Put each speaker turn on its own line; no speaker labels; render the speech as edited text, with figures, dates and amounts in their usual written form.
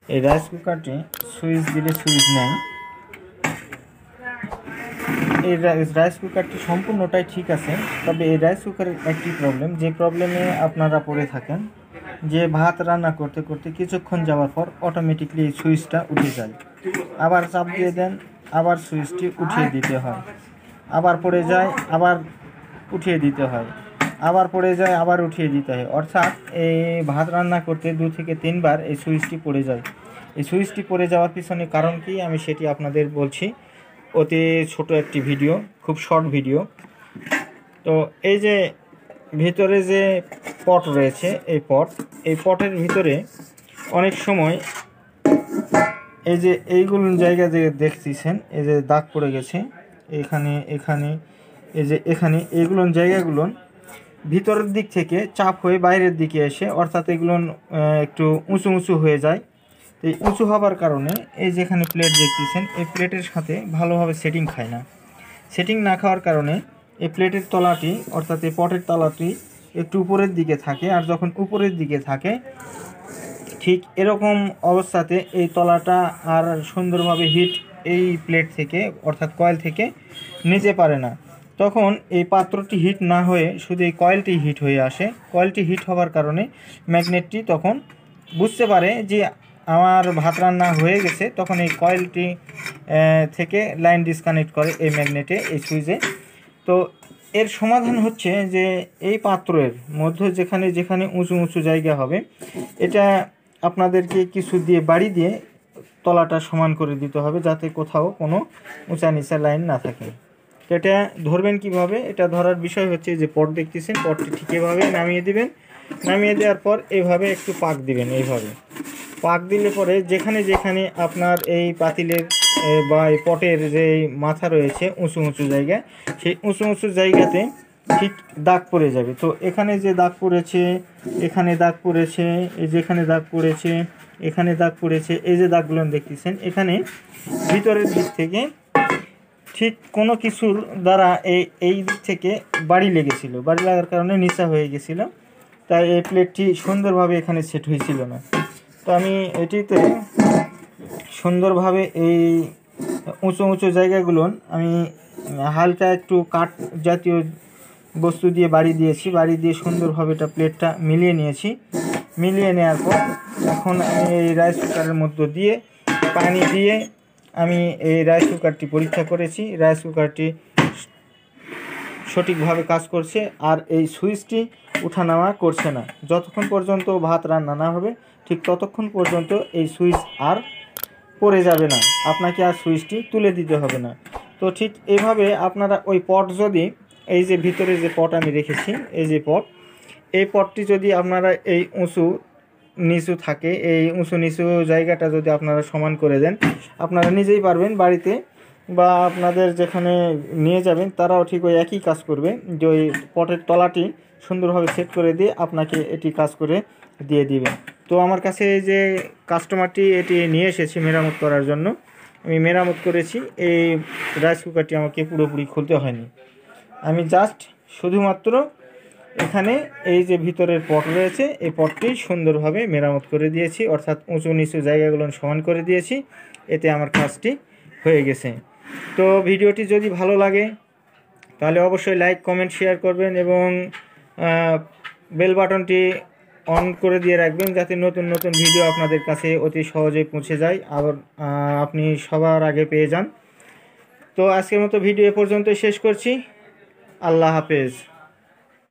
এই rice কুকারটি switch দিলে switch নেই। এই রাইস কুকারটি সম্পূর্ণটাই ঠিক আছে, তবে এই রাইস কুকারের একটি প্রবলেম, যে প্রবলেমে আপনারা পড়ে থাকেন, যে ভাত রান্না করতে করতে কিছুক্ষণ যাওয়ার পর অটোমেটিকলি এই সুইচটা উঠে যায়, আবার চাপ দিয়ে দেন, আবার সুইচটি উঠিয়ে দিতে হয়, আবার পড়ে যায়, আবার উঠিয়ে দিতে হয়, আবার পড়ে যায়, আবার উঠিয়ে দিতে হয়। অর্থাৎ এই ভাত রান্না করতে 2 থেকে 3 বার এই সুইচটি পড়ে যায়। এই সুইচটি পড়ে যাওয়ার পিছনে কারণ কি আমি সেটি আপনাদের বলছি। অতি ছোট একটি ভিডিও, খুব শর্ট ভিডিও। তো এই যে ভিতরে যে পট রয়েছে, এই পটের ভিতরে অনেক সময় এই যে এইগুলো জায়গা যে দেখতেছেন, এই যে দাগ পড়ে গেছে এখানে, এই যে এখানে, এইগুলো জায়গাগুলো ভিতরের দিক থেকে চাপ হয়ে বাইরের দিকে এসে, অর্থাৎ এগুলো একটু উঁচু উঁচু হয়ে যায়। এই উঁচু হবার কারণে এই যেখানে প্লেট দেখতেছেন, এই প্লেটের সাথে ভালোভাবে সেটিং খায় না। সেটিং না খাওয়ার কারণে এই প্লেটের তলাটি, অর্থাৎ এই পটের তলাটি একটু উপরের দিকে থাকে, আর যখন উপরের দিকে থাকে ঠিক এরকম অবস্থাতে এই তলাটা আর সুন্দরভাবে হিট এই প্লেট থেকে, অর্থাৎ কয়েল থেকে নিতে পারে না। তখন এই পাত্রটি হিট না হয়ে শুধু এই কয়েলটি হিট হয়ে আসে। কয়েলটি হিট হওয়ার কারণে ম্যাগনেটটি তখন বুঝতে পারে যে আমার ভাত রান্না হয়ে গেছে, তখন এই কয়েলটি থেকে লাইন ডিসকানেক্ট করে এই ম্যাগনেটে, এই সুইচে। তো এর সমাধান হচ্ছে যে এই পাত্রের মধ্যে যেখানে যেখানে উঁচু উঁচু জায়গা হবে, এটা আপনাদেরকে কিছু দিয়ে বাড়ি দিয়ে তলাটা সমান করে দিতে হবে, যাতে কোথাও কোনো উঁচা নিচা লাইন না থাকে। তো এটা ধরবেন কিভাবে? এটা ধরার বিষয় হচ্ছে যে পট দেখতেছেন, পটটি ঠিক এভাবে নামিয়ে দিবেন। নামিয়ে দেওয়ার পর এইভাবে একটু পাক দিবেন। এইভাবে পাক দিলে পরে যেখানে যেখানে আপনার এই পাতিলের বা এই পটের যে মাথা রয়েছে উঁচু উঁচু জায়গা, সেই উঁচু উঁচু জায়গাতে ঠিক দাগ পড়ে যাবে। তো এখানে যে দাগ পড়েছে, এখানে দাগ পড়েছে, এই যেখানে দাগ পড়েছে, এখানে দাগ পড়েছে, এই যে দাগগুলো দেখতেছেন, এখানে ভিতরের দিক থেকে ঠিক কোনো কিছুর দ্বারা এই দিক থেকে বাড়ি লেগেছিল, বাড়ি লাগার কারণে নিচা হয়ে গেছিল, তাই এই প্লেটটি সুন্দরভাবে এখানে সেট হয়েছিল না। তো আমি এটিতে সুন্দরভাবে এই উঁচু উঁচু জায়গাগুলো আমি হালকা একটু কাঠ জাতীয় বস্তু দিয়ে বাড়ি দিয়েছি, বাড়ি দিয়ে সুন্দরভাবে এটা প্লেটটা মিলিয়ে নিয়েছি। মিলিয়ে নেওয়ার পর এখন আমি এই রাইস কুকারের মধ্যে দিয়ে পানি দিয়ে আমি এই রাইস কুকারটি পরীক্ষা করেছি। রাইস কুকারটি সঠিকভাবে কাজ করছে, আর এই সুইচটি উঠানামা করছে না। যতক্ষণ পর্যন্ত ভাত রান্না না হবে ঠিক ততক্ষণ পর্যন্ত এই সুইচ আর পড়ে যাবে না, আপনাকে আর সুইচটি তুলে দিতে হবে না। তো ঠিক এইভাবে আপনারা ওই পট, যদি এই যে ভিতরে যে পট আমি রেখেছি, এই যে পট, এই পটটি যদি আপনারা এই উঁচু নিচু থাকে, এই উঁচু নিচু জায়গাটা যদি আপনারা সমান করে দেন, আপনারা নিজেই পারবেন বাড়িতে, বা আপনাদের যেখানে নিয়ে যাবেন তারাও ঠিক ওই একই কাজ করবে, যে ওই পটের তলাটি সুন্দরভাবে সেট করে দিয়ে আপনাকে এটি কাজ করে দিয়ে দিবে। তো আমার কাছে এই যে কাস্টমারটি এটি নিয়ে এসেছে মেরামত করার জন্য, আমি মেরামত করেছি। এই রাইস কুকারটি আমাকে পুরোপুরি খুলতে হয়নি, আমি জাস্ট শুধুমাত্র এখানে এই যে ভিতরের পট রয়েছে, এই পটটি সুন্দরভাবে মেরামত করে দিয়েছি, অর্থাৎ উঁচু নিচু জায়গাগুলো সমান করে দিয়েছি। এতে আমার কাজটি হয়ে গেছে। তো ভিডিওটি যদি ভালো লাগে তাহলে অবশ্যই লাইক, কমেন্ট, শেয়ার করবেন, এবং বেল বাটনটি অন করে দিয়ে রাখবেন, যাতে নতুন নতুন ভিডিও আপনাদের কাছে অতি সহজেই পৌঁছে যায়, আবার আপনি সবার আগে পেয়ে যান। তো আজকের মতো ভিডিও এ পর্যন্তই শেষ করছি। আল্লাহ হাফেজ।